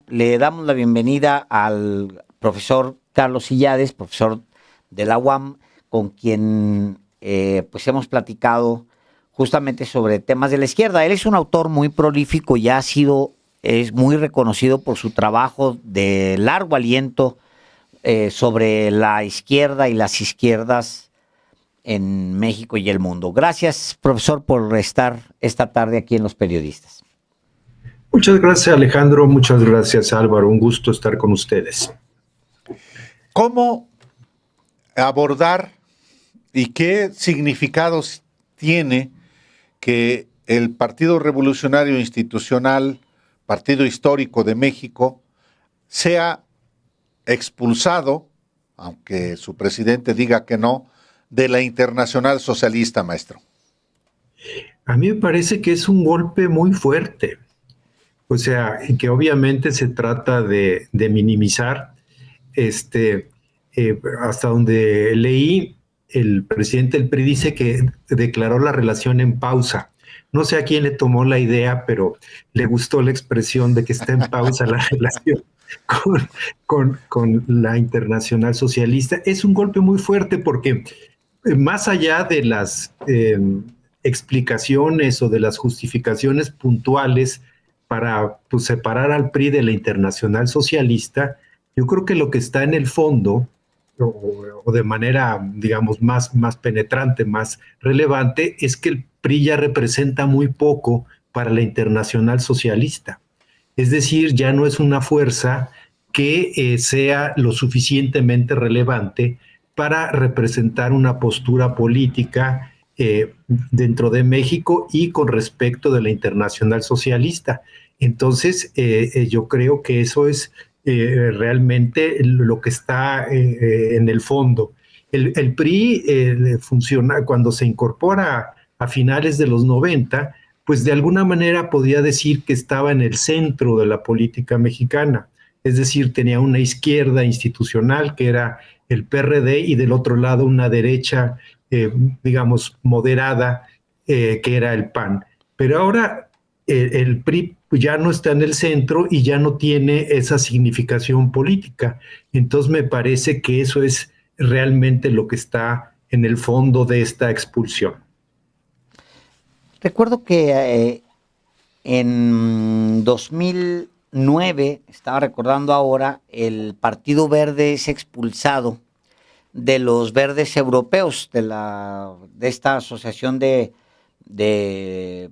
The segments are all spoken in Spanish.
le damos la bienvenida al profesor Carlos Illades, profesor de la UAM, con quien pues hemos platicado justamente sobre temas de la izquierda. Él es un autor muy prolífico, es muy reconocido por su trabajo de largo aliento sobre la izquierda y las izquierdas en México y el mundo. Gracias, profesor, por estar esta tarde aquí en Los Periodistas. Muchas gracias, Alejandro. Muchas gracias, Álvaro. Un gusto estar con ustedes. ¿Cómo abordar y qué significados tiene que el Partido Revolucionario Institucional, Partido Histórico de México, sea expulsado, aunque su presidente diga que no, de la Internacional Socialista, maestro? A mí me parece que es un golpe muy fuerte. O sea, que obviamente se trata de minimizar. Hasta donde leí, el presidente del PRI dice que declaró la relación en pausa. No sé a quién le tomó la idea, pero le gustó la expresión de que está en pausa la relación con la Internacional Socialista. Es un golpe muy fuerte porque más allá de las explicaciones o de las justificaciones puntuales para separar al PRI de la Internacional Socialista, yo creo que lo que está en el fondo, o de manera, digamos, más penetrante, más relevante, es que el PRI ya representa muy poco para la Internacional Socialista. Es decir, ya no es una fuerza que sea lo suficientemente relevante para representar una postura política dentro de México y con respecto de la Internacional Socialista. Entonces, yo creo que eso es realmente lo que está en el fondo. El PRI funciona cuando se incorpora a finales de los 90, pues de alguna manera podía decir que estaba en el centro de la política mexicana. Es decir, tenía una izquierda institucional que era el PRD y del otro lado una derecha, digamos, moderada, que era el PAN. Pero ahora el PRI ya no está en el centro y ya no tiene esa significación política. Entonces me parece que eso es realmente lo que está en el fondo de esta expulsión. Recuerdo que en 2009, estaba recordando ahora, el Partido Verde es expulsado de los verdes europeos, de esta asociación de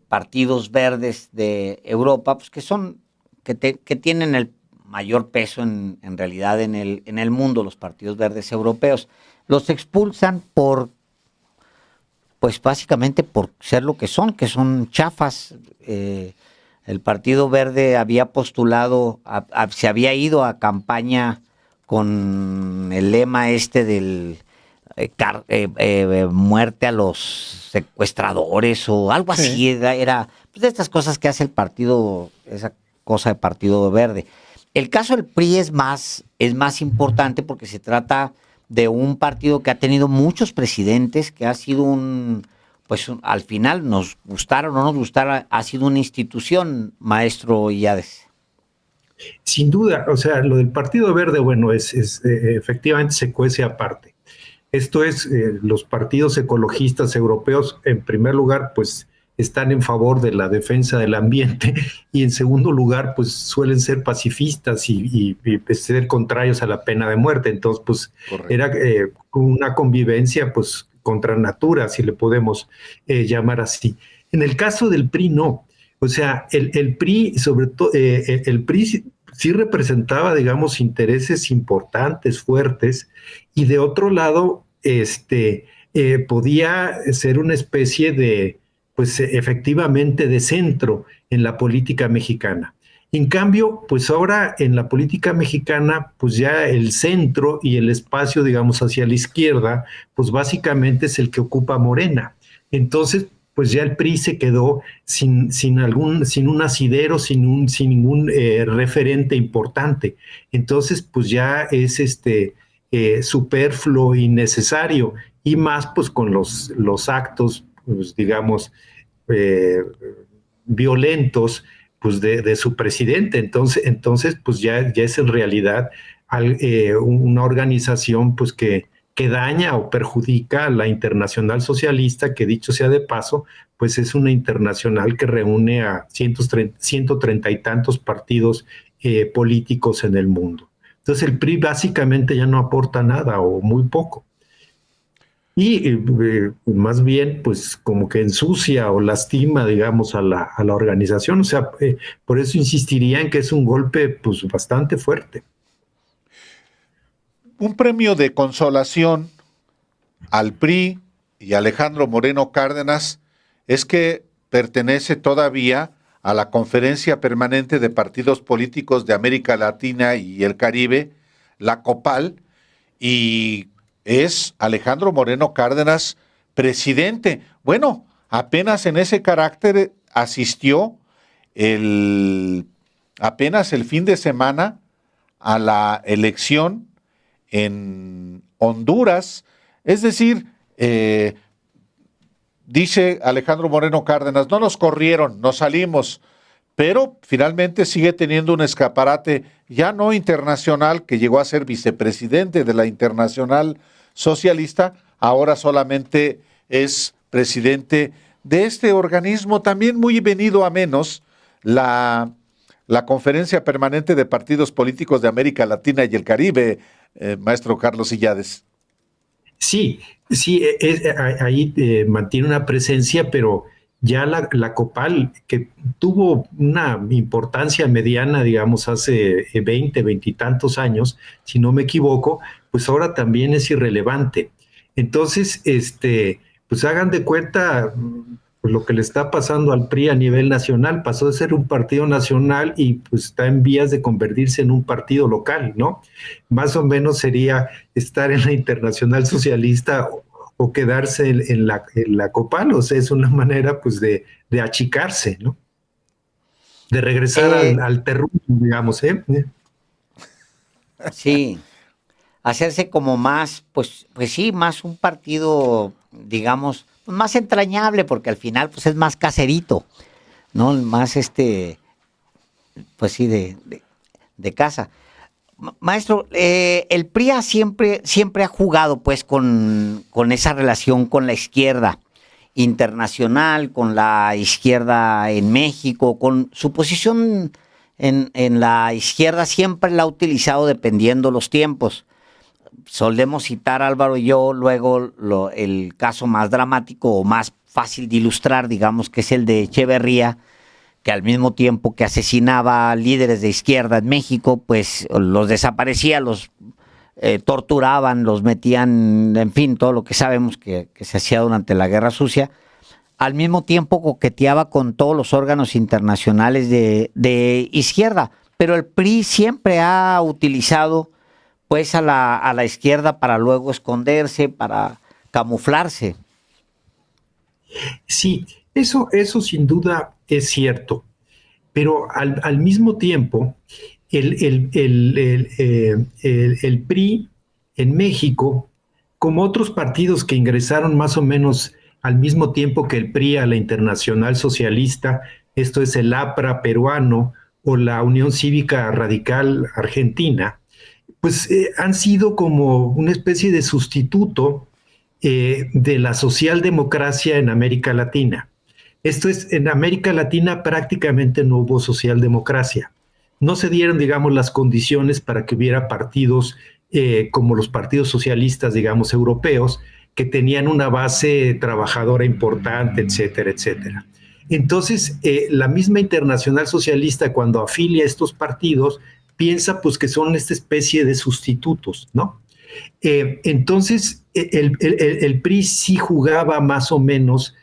partidos verdes de Europa, pues que tienen el mayor peso en realidad en el mundo, los partidos verdes europeos. Los expulsan pues básicamente por ser lo que son chafas. El Partido Verde había postulado, se había ido a campaña con el lema del muerte a los secuestradores o algo así. Sí. Era pues, de estas cosas que hace el partido, esa cosa de Partido Verde. El caso del PRI es más importante porque se trata de un partido que ha tenido muchos presidentes, que ha sido al final, nos gustara o no nos gustara, ha sido una institución, maestro Illades. Sin duda, o sea, lo del Partido Verde, bueno, efectivamente se cuece aparte. Esto es, los partidos ecologistas europeos, en primer lugar, pues están en favor de la defensa del ambiente y en segundo lugar, pues suelen ser pacifistas y ser contrarios a la pena de muerte. Entonces, pues correcto. Era una convivencia, pues, contra natura, si le podemos llamar así. En el caso del PRI, no. O sea, el PRI, sobre todo, el PRI sí representaba, digamos, intereses importantes, fuertes, y de otro lado, podía ser una especie de, pues efectivamente, de centro en la política mexicana. En cambio, pues ahora en la política mexicana, pues ya el centro y el espacio, digamos, hacia la izquierda, pues básicamente es el que ocupa Morena. Entonces, pues ya el PRI se quedó sin un asidero, sin ningún referente importante. Entonces, pues ya es superfluo y necesario, y más pues con los actos, pues, digamos, violentos, pues de su presidente. Entonces pues ya es en realidad una organización pues que daña o perjudica a la Internacional Socialista, que dicho sea de paso, pues es una internacional que reúne a 130 y tantos partidos políticos en el mundo. Entonces el PRI básicamente ya no aporta nada o muy poco. Y más bien, pues como que ensucia o lastima, digamos, a la organización. O sea, por eso insistiría en que es un golpe pues bastante fuerte. Un premio de consolación al PRI y a Alejandro Moreno Cárdenas es que pertenece todavía a la Conferencia Permanente de Partidos Políticos de América Latina y el Caribe, la COPAL, y es Alejandro Moreno Cárdenas presidente. Bueno, apenas en ese carácter asistió apenas el fin de semana a la elección en Honduras. Es decir, dice Alejandro Moreno Cárdenas, no nos corrieron, nos salimos, pero finalmente sigue teniendo un escaparate ya no internacional, que llegó a ser vicepresidente de la Internacional Socialista, ahora solamente es presidente de este organismo también muy venido a menos, la Conferencia Permanente de Partidos Políticos de América Latina y el Caribe, maestro Carlos Illades. Sí, ahí mantiene una presencia, pero ya la COPAL, que tuvo una importancia mediana, digamos, hace 20 y tantos años, si no me equivoco, pues ahora también es irrelevante. Entonces, pues hagan de cuenta pues lo que le está pasando al PRI a nivel nacional. Pasó de ser un partido nacional y pues está en vías de convertirse en un partido local, ¿no? Más o menos sería estar en la Internacional Socialista o quedarse en la COPAL. O sea, es una manera pues de achicarse, ¿no? De regresar al terruño, digamos, ¿eh? Sí, hacerse como más, pues sí, más un partido, digamos, más entrañable, porque al final pues es más caserito, ¿no? Más pues sí, de casa. Maestro, el PRI siempre ha jugado pues con esa relación con la izquierda internacional, con la izquierda en México, con su posición en la izquierda siempre la ha utilizado dependiendo los tiempos. Solemos citar, Álvaro y yo, luego el caso más dramático o más fácil de ilustrar, digamos, que es el de Echeverría, que al mismo tiempo que asesinaba a líderes de izquierda en México, pues los desaparecía, los torturaban, los metían, en fin, todo lo que sabemos que se hacía durante la Guerra Sucia. Al mismo tiempo coqueteaba con todos los órganos internacionales de izquierda, pero el PRI siempre ha utilizado pues a la izquierda para luego esconderse, para camuflarse. Sí, eso sin duda es cierto, pero al mismo tiempo el PRI en México, como otros partidos que ingresaron más o menos al mismo tiempo que el PRI a la Internacional Socialista, esto es el APRA peruano o la Unión Cívica Radical Argentina, pues han sido como una especie de sustituto de la socialdemocracia en América Latina. Esto es, en América Latina prácticamente no hubo socialdemocracia. No se dieron, digamos, las condiciones para que hubiera partidos como los partidos socialistas, digamos, europeos, que tenían una base trabajadora importante, etcétera, etcétera. Entonces, la misma Internacional Socialista, cuando afilia a estos partidos, piensa pues que son esta especie de sustitutos, ¿no? Entonces, el PRI sí jugaba más o menos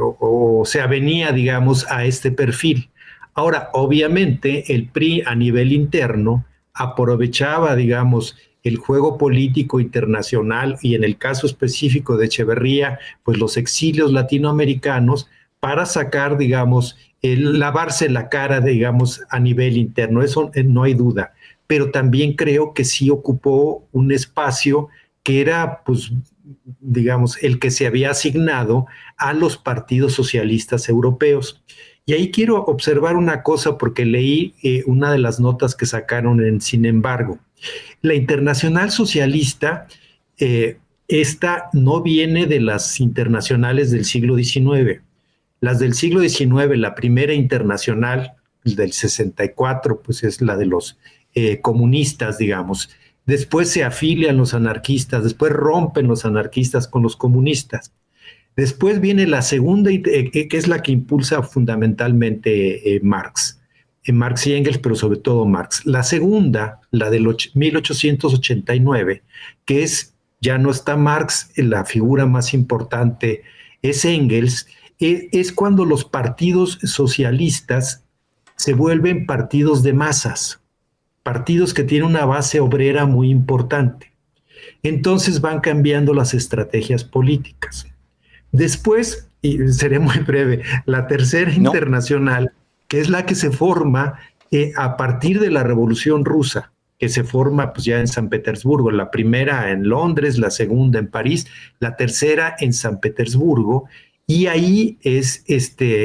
o se avenía, digamos, a este perfil. Ahora, obviamente, el PRI a nivel interno aprovechaba, digamos, el juego político internacional y en el caso específico de Echeverría, pues los exilios latinoamericanos para sacar, digamos, lavarse la cara, digamos, a nivel interno. Eso no hay duda. Pero también creo que sí ocupó un espacio que era, pues, digamos, el que se había asignado a los partidos socialistas europeos. Y ahí quiero observar una cosa porque leí una de las notas que sacaron en Sin embargo. La Internacional Socialista, esta no viene de las internacionales del siglo XIX. Las del siglo XIX, la primera internacional del 64, pues es la de los comunistas, digamos. Después se afilian los anarquistas, después rompen los anarquistas con los comunistas. Después viene la segunda, que es la que impulsa fundamentalmente Marx. Marx y Engels, pero sobre todo Marx. La segunda, la del 1889, que es, ya no está Marx, la figura más importante es Engels, es cuando los partidos socialistas se vuelven partidos de masas, partidos que tienen una base obrera muy importante. Entonces van cambiando las estrategias políticas. Después, y seré muy breve, la tercera internacional, que es la que se forma a partir de la Revolución Rusa, que se forma pues ya en San Petersburgo, la primera en Londres, la segunda en París, la tercera en San Petersburgo, y ahí es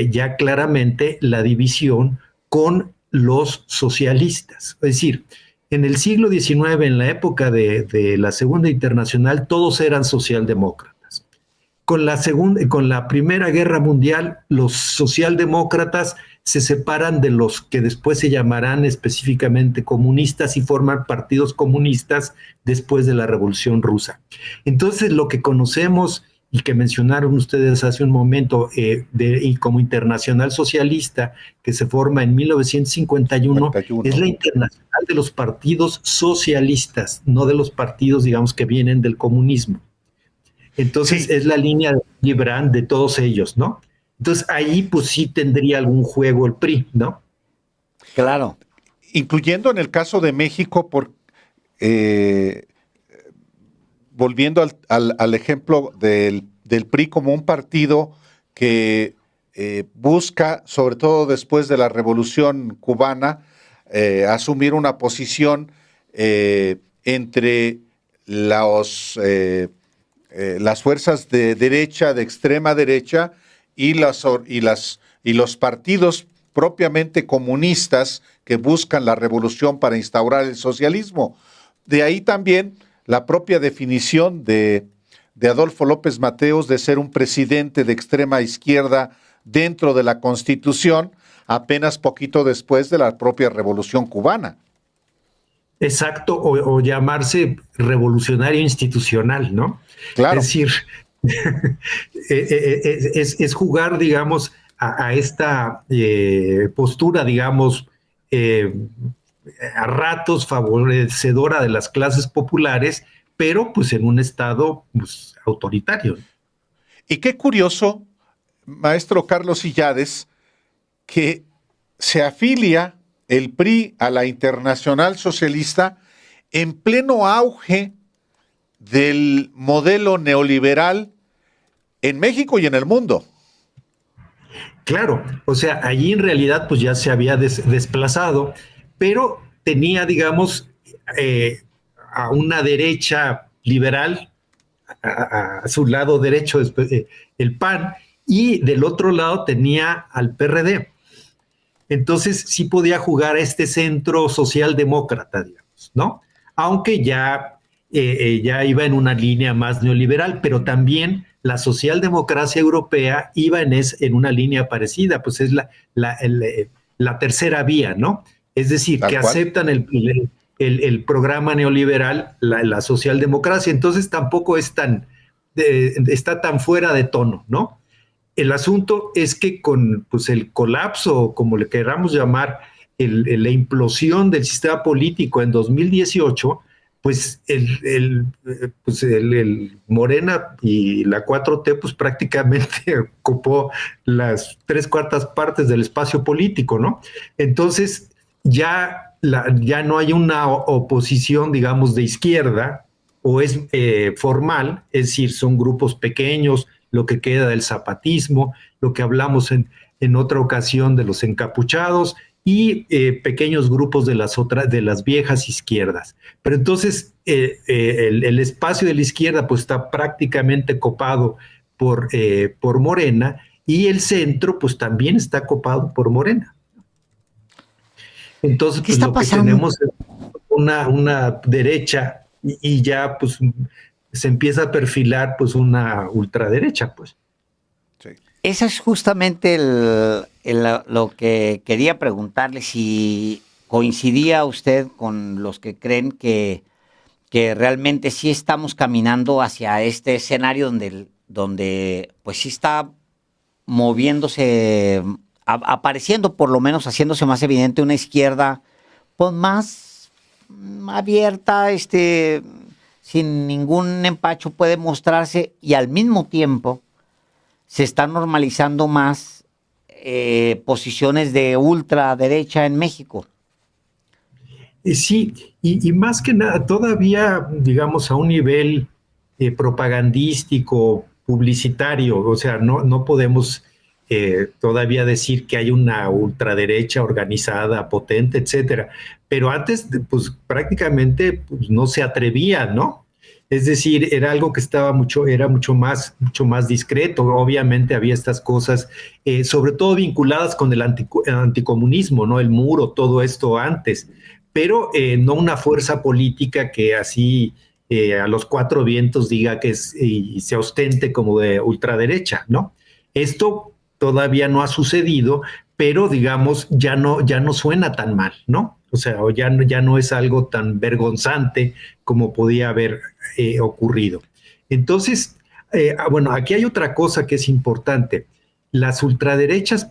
ya claramente la división con los socialistas. Es decir, en el siglo XIX, en la época de la Segunda Internacional, todos eran socialdemócratas. Con la Primera Guerra Mundial, los socialdemócratas se separan de los que después se llamarán específicamente comunistas y forman partidos comunistas después de la Revolución Rusa. Entonces, lo que conocemos y que mencionaron ustedes hace un momento y como Internacional Socialista, que se forma en 1951, es la internacional de los partidos socialistas, no de los partidos, digamos, que vienen del comunismo. Entonces es la línea de Gibran de todos ellos, ¿no? Entonces ahí pues sí tendría algún juego el PRI, ¿no? Claro. Incluyendo en el caso de México, volviendo al ejemplo del PRI como un partido que busca, sobre todo después de la Revolución Cubana, asumir una posición entre las fuerzas de derecha, de extrema derecha, y los partidos propiamente comunistas que buscan la revolución para instaurar el socialismo. De ahí también la propia definición de Adolfo López Mateos de ser un presidente de extrema izquierda dentro de la Constitución, apenas poquito después de la propia Revolución Cubana. Exacto, o llamarse revolucionario institucional, ¿no? Claro. Es decir, es jugar, digamos, a esta postura, digamos, a ratos favorecedora de las clases populares, pero pues en un estado pues, autoritario. Y qué curioso, maestro Carlos Illades, que se afilia el PRI a la Internacional Socialista en pleno auge del modelo neoliberal en México y en el mundo. Claro, o sea, allí en realidad pues ya se había desplazado, pero tenía, digamos, a una derecha liberal, a su lado derecho el PAN, y del otro lado tenía al PRD. Entonces sí podía jugar a este centro socialdemócrata, digamos, ¿no? Aunque ya iba en una línea más neoliberal, pero también la socialdemocracia europea iba en una línea parecida, pues es la tercera vía, ¿no? Es decir, que aceptan el programa neoliberal, la socialdemocracia, entonces tampoco está tan fuera de tono, ¿no? El asunto es que con pues, el colapso, como le queramos llamar, la implosión del sistema político en 2018, pues el Morena y la 4T pues prácticamente ocupó las 3/4 partes del espacio político, ¿no? Entonces ya no hay una oposición, digamos, de izquierda, o es formal, es decir, son grupos pequeños, lo que queda del zapatismo, lo que hablamos en otra ocasión de los encapuchados y pequeños grupos de las viejas izquierdas. Pero entonces el espacio de la izquierda pues está prácticamente copado por Morena, y el centro pues también está copado por Morena. Entonces, ¿Qué pues está lo pasando? que tenemos es una derecha y ya pues se empieza a perfilar pues una ultraderecha, pues. Sí. Eso es justamente lo que quería preguntarle, si coincidía usted con los que creen que realmente sí estamos caminando hacia este escenario donde pues sí está moviéndose, apareciendo, por lo menos haciéndose más evidente, una izquierda pues más abierta, sin ningún empacho puede mostrarse, y al mismo tiempo se están normalizando más posiciones de ultraderecha en México. Sí, y más que nada, todavía, digamos, a un nivel propagandístico, publicitario, o sea, no podemos todavía decir que hay una ultraderecha organizada, potente, etcétera. Pero antes, pues prácticamente pues, no se atrevía, ¿no? Es decir, era algo que era mucho más discreto. Obviamente había estas cosas, sobre todo vinculadas con el anticomunismo, ¿no? El muro, todo esto antes, pero no una fuerza política que así a los cuatro vientos diga que es y se ostente como de ultraderecha, ¿no? Esto todavía no ha sucedido, pero digamos ya no suena tan mal, ¿no? O sea, ya no es algo tan vergonzante como podía haber ocurrido. Entonces, bueno, aquí hay otra cosa que es importante. Las ultraderechas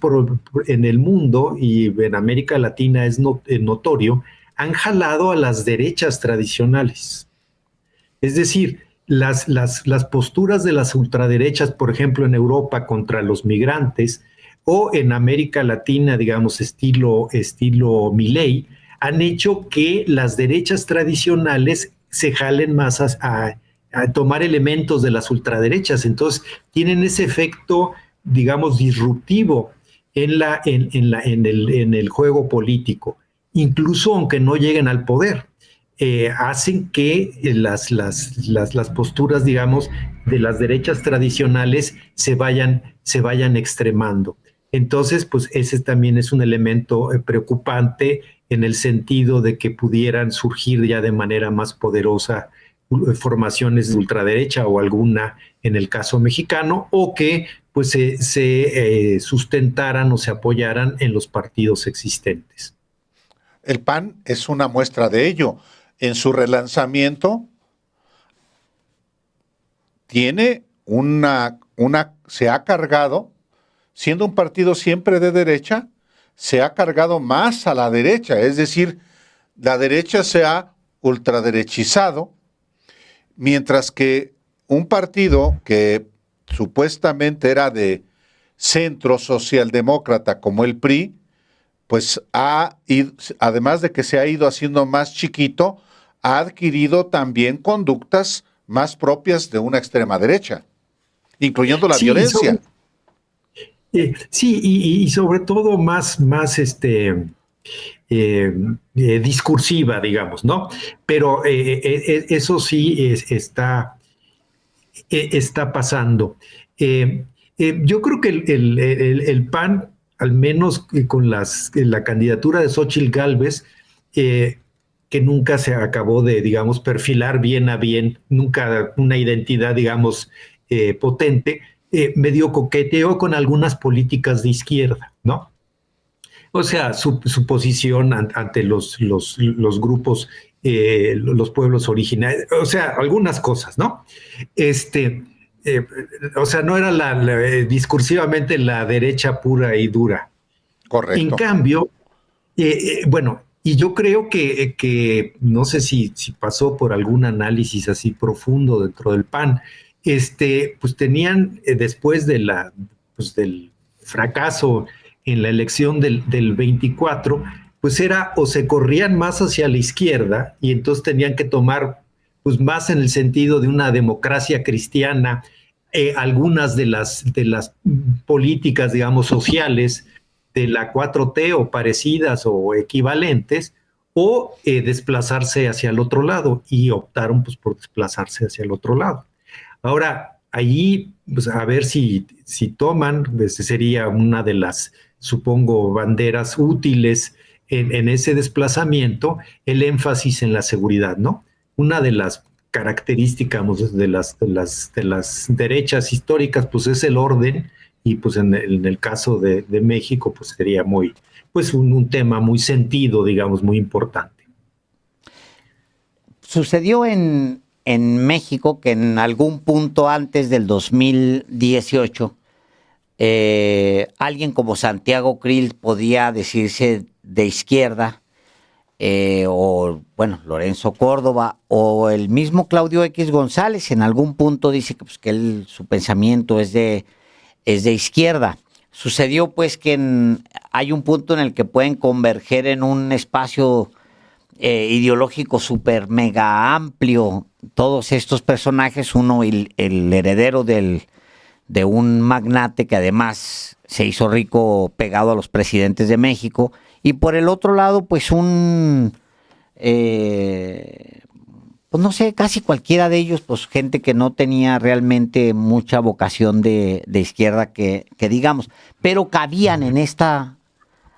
en el mundo y en América Latina es notorio, han jalado a las derechas tradicionales. Es decir, las posturas de las ultraderechas, por ejemplo, en Europa contra los migrantes o en América Latina, digamos, estilo Milei, han hecho que las derechas tradicionales se jalen más a tomar elementos de las ultraderechas. Entonces, tienen ese efecto, digamos, disruptivo en el juego político, incluso aunque no lleguen al poder. Hacen que las posturas, digamos, de las derechas tradicionales se vayan extremando. Entonces, pues ese también es un elemento preocupante en el sentido de que pudieran surgir ya de manera más poderosa formaciones de ultraderecha o alguna en el caso mexicano, o que pues se sustentaran o se apoyaran en los partidos existentes. El PAN es una muestra de ello. En su relanzamiento tiene se ha cargado, siendo un partido siempre de derecha, se ha cargado más a la derecha, es decir, la derecha se ha ultraderechizado, mientras que un partido que supuestamente era de centro socialdemócrata como el PRI, pues además de que se ha ido haciendo más chiquito, ha adquirido también conductas más propias de una extrema derecha, incluyendo la violencia. Sí, y sobre todo más discursiva, digamos, ¿no? Pero eso sí está pasando. Yo creo que el PAN, al menos con la candidatura de Xóchitl Gálvez, que nunca se acabó de, digamos, perfilar bien a bien, nunca una identidad, digamos, potente, medio coqueteó con algunas políticas de izquierda, ¿no? O sea, su posición ante los grupos, los pueblos originarios, o sea, algunas cosas, ¿no? O sea, no era discursivamente la derecha pura y dura. Correcto. En cambio, bueno, y yo creo que no sé si pasó por algún análisis así profundo dentro del PAN, pues tenían después del fracaso en la elección del 24, pues era o se corrían más hacia la izquierda y entonces tenían que tomar pues más en el sentido de una democracia cristiana, algunas de las políticas, digamos, sociales de la 4T o parecidas o equivalentes, o desplazarse hacia el otro lado, y optaron pues por desplazarse hacia el otro lado. Ahora, ahí, pues, a ver si toman, pues, sería una de las, supongo, banderas útiles en ese desplazamiento, el énfasis en la seguridad, ¿no? Una de las características de las derechas históricas, pues es el orden, y pues en el caso de México, pues sería muy, pues un tema muy sentido, digamos, muy importante. Sucedió en México que en algún punto antes del 2018, alguien como Santiago Krill podía decirse de izquierda, o bueno, Lorenzo Córdoba, o el mismo Claudio X González en algún punto dice que, pues, que su pensamiento es de izquierda. Sucedió pues que hay un punto en el que pueden converger en un espacio ideológico súper mega amplio todos estos personajes, uno el heredero de un magnate que además se hizo rico pegado a los presidentes de México, y por el otro lado pues pues no sé, casi cualquiera de ellos, pues gente que no tenía realmente mucha vocación de izquierda que digamos, pero cabían en esta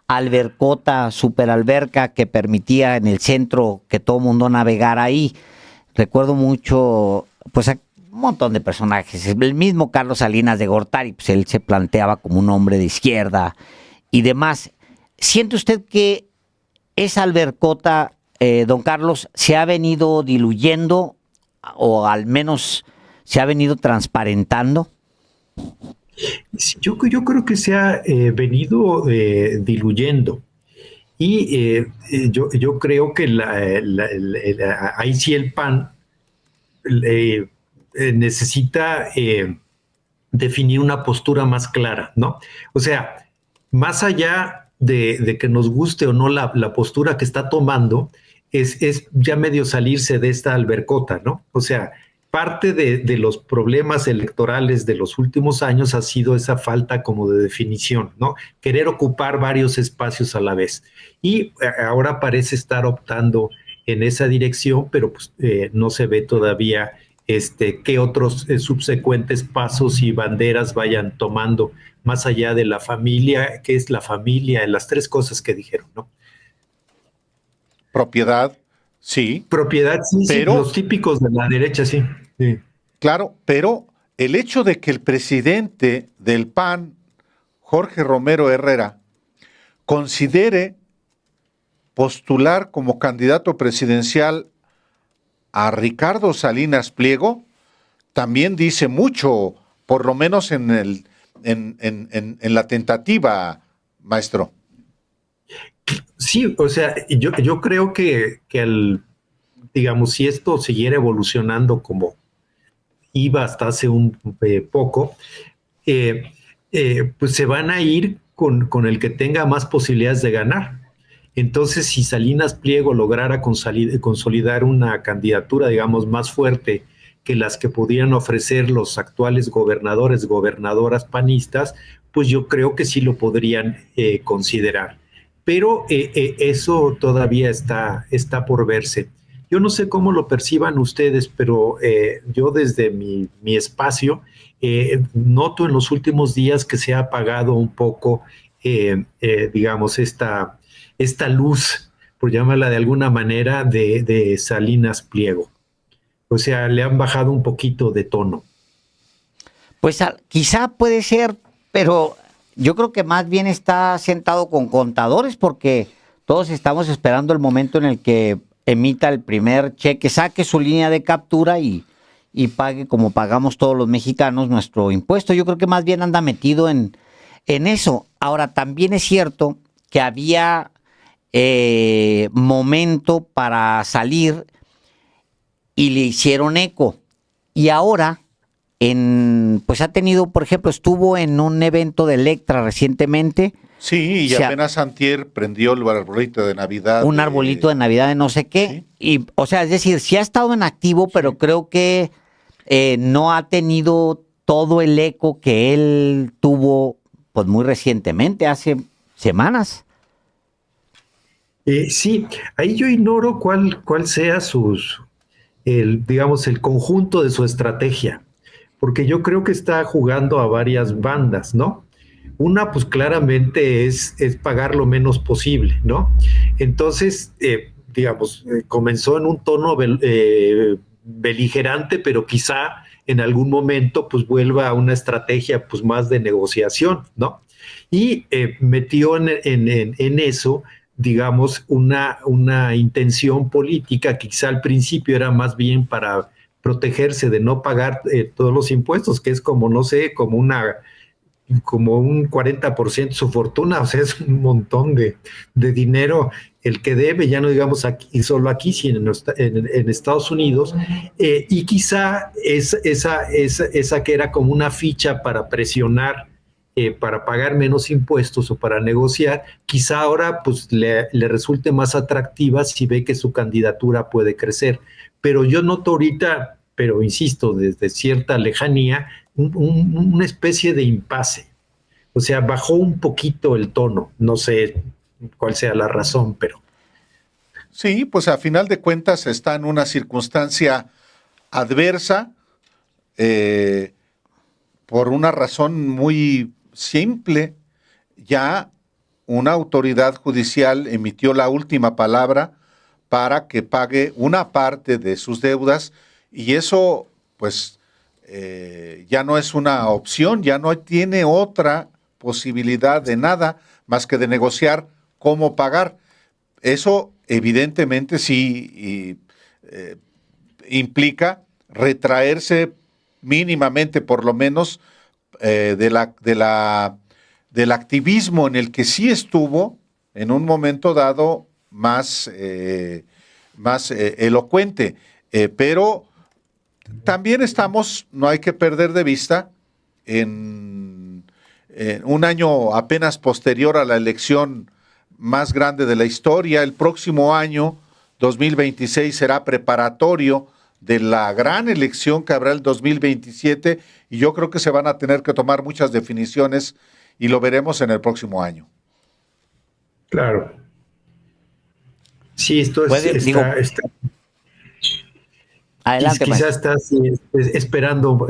albercota, superalberca que permitía en el centro que todo mundo navegara ahí. Recuerdo mucho, pues, un montón de personajes. El mismo Carlos Salinas de Gortari, pues él se planteaba como un hombre de izquierda y demás. ¿Siente usted que esa albercota, don Carlos, se ha venido diluyendo o al menos se ha venido transparentando? Yo creo que se ha venido diluyendo. Y yo creo que ahí sí el PAN necesita definir una postura más clara, ¿no? O sea, más allá de que nos guste o no la postura que está tomando, es ya medio salirse de esta albercota, ¿no? O sea, parte de los problemas electorales de los últimos años ha sido esa falta como de definición, ¿no? Querer ocupar varios espacios a la vez. Y ahora parece estar optando en esa dirección, pero pues, no se ve todavía qué otros subsecuentes pasos y banderas vayan tomando más allá de la familia, que es la familia, en las tres cosas que dijeron, ¿no? Propiedad, sí. Propiedad, sí, pero, sí, los típicos de la derecha, sí. Sí. Claro, pero el hecho de que el presidente del PAN, Jorge Romero Herrera, considere postular como candidato presidencial a Ricardo Salinas Pliego, también dice mucho, por lo menos en la tentativa, maestro. Sí, o sea, yo creo que digamos, si esto siguiera evolucionando como iba hasta hace un poco, pues se van a ir con el que tenga más posibilidades de ganar. Entonces, si Salinas Pliego lograra consolidar una candidatura, digamos, más fuerte que las que pudieran ofrecer los actuales gobernadores, gobernadoras panistas, pues yo creo que sí lo podrían considerar. Pero eso todavía está por verse. Yo no sé cómo lo perciban ustedes, pero yo desde mi espacio noto en los últimos días que se ha apagado un poco, digamos, esta luz, por llamarla de alguna manera, de Salinas Pliego. O sea, le han bajado un poquito de tono. Pues quizá puede ser, pero yo creo que más bien está sentado con contadores, porque todos estamos esperando el momento en el que emita el primer cheque, saque su línea de captura y pague, como pagamos todos los mexicanos, nuestro impuesto. Yo creo que más bien anda metido en eso. Ahora, también es cierto que había momento para salir y le hicieron eco. Y ahora, pues ha tenido, por ejemplo, estuvo en un evento de Electra recientemente. Sí, y apenas antier prendió el arbolito de Navidad. Un arbolito de Navidad de no sé qué. ¿Sí? Y, o sea, es decir, sí ha estado en activo, pero sí, creo que no ha tenido todo el eco que él tuvo, pues muy recientemente, hace semanas. Sí, ahí yo ignoro cuál sea digamos, el conjunto de su estrategia. porque yo creo que está jugando a varias bandas, ¿no? Una, pues claramente es pagar lo menos posible, ¿no? Entonces, digamos, comenzó en un tono beligerante, pero quizá en algún momento pues vuelva a una estrategia pues más de negociación, ¿no? Y metió en eso, digamos, una intención política que quizá al principio era más bien para protegerse de no pagar todos los impuestos, que es como, no sé, como un 40% de su fortuna, o sea, es un montón de dinero el que debe, ya no digamos aquí, solo aquí, sino en Estados Unidos, y quizá esa que era como una ficha para presionar, para pagar menos impuestos o para negociar, quizá ahora pues le resulte más atractiva si ve que su candidatura puede crecer. Pero yo noto ahorita, pero insisto, desde cierta lejanía, una especie de impasse. O sea, bajó un poquito el tono. No sé cuál sea la razón, pero... Sí, pues a final de cuentas está en una circunstancia adversa, por una razón muy simple. Ya una autoridad judicial emitió la última palabra para que pague una parte de sus deudas, y eso pues ya no es una opción, ya no tiene otra posibilidad de nada más que de negociar cómo pagar. Eso evidentemente sí implica retraerse mínimamente, por lo menos, del activismo en el que sí estuvo en un momento dado más elocuente. Pero también estamos, no hay que perder de vista, en un año apenas posterior a la elección más grande de la historia. El próximo año, 2026, será preparatorio de la gran elección que habrá el 2027, y yo creo que se van a tener que tomar muchas definiciones y lo veremos en el próximo año. Claro. Sí, esto está adelante, quizás está esperando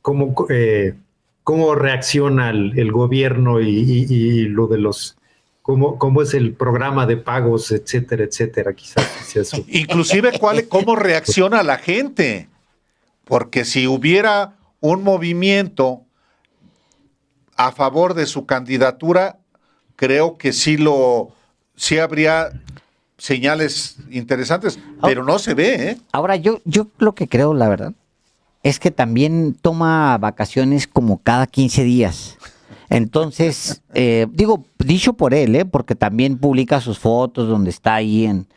cómo reacciona el gobierno y lo de los... Cómo es el programa de pagos, etcétera, etcétera, quizás. Inclusive cómo reacciona la gente, porque si hubiera un movimiento a favor de su candidatura, creo que sí habría señales interesantes, pero no se ve, ¿eh? Ahora, yo lo que creo, la verdad, es que también toma vacaciones como cada 15 días. Entonces, dicho por él, porque también publica sus fotos donde está ahí en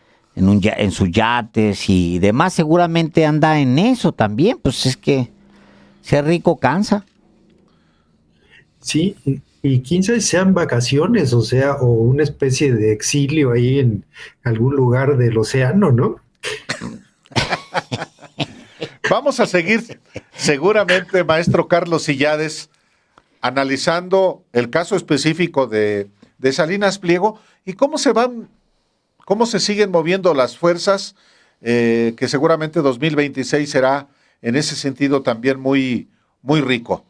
sus yates y demás, seguramente anda en eso también, pues es que ser rico cansa. Sí, y quién sabe si sean vacaciones, o sea, o una especie de exilio ahí en algún lugar del océano, ¿no? Vamos a seguir seguramente, maestro Carlos Sillades, analizando el caso específico de Salinas Pliego y cómo se siguen moviendo las fuerzas, que seguramente 2026 será en ese sentido también muy, muy rico.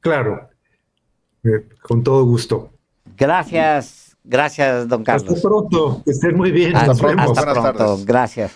Claro, con todo gusto. Gracias, don Carlos. Hasta pronto, que estén muy bien. Hasta Hasta pronto. Buenas pronto, tardes. gracias.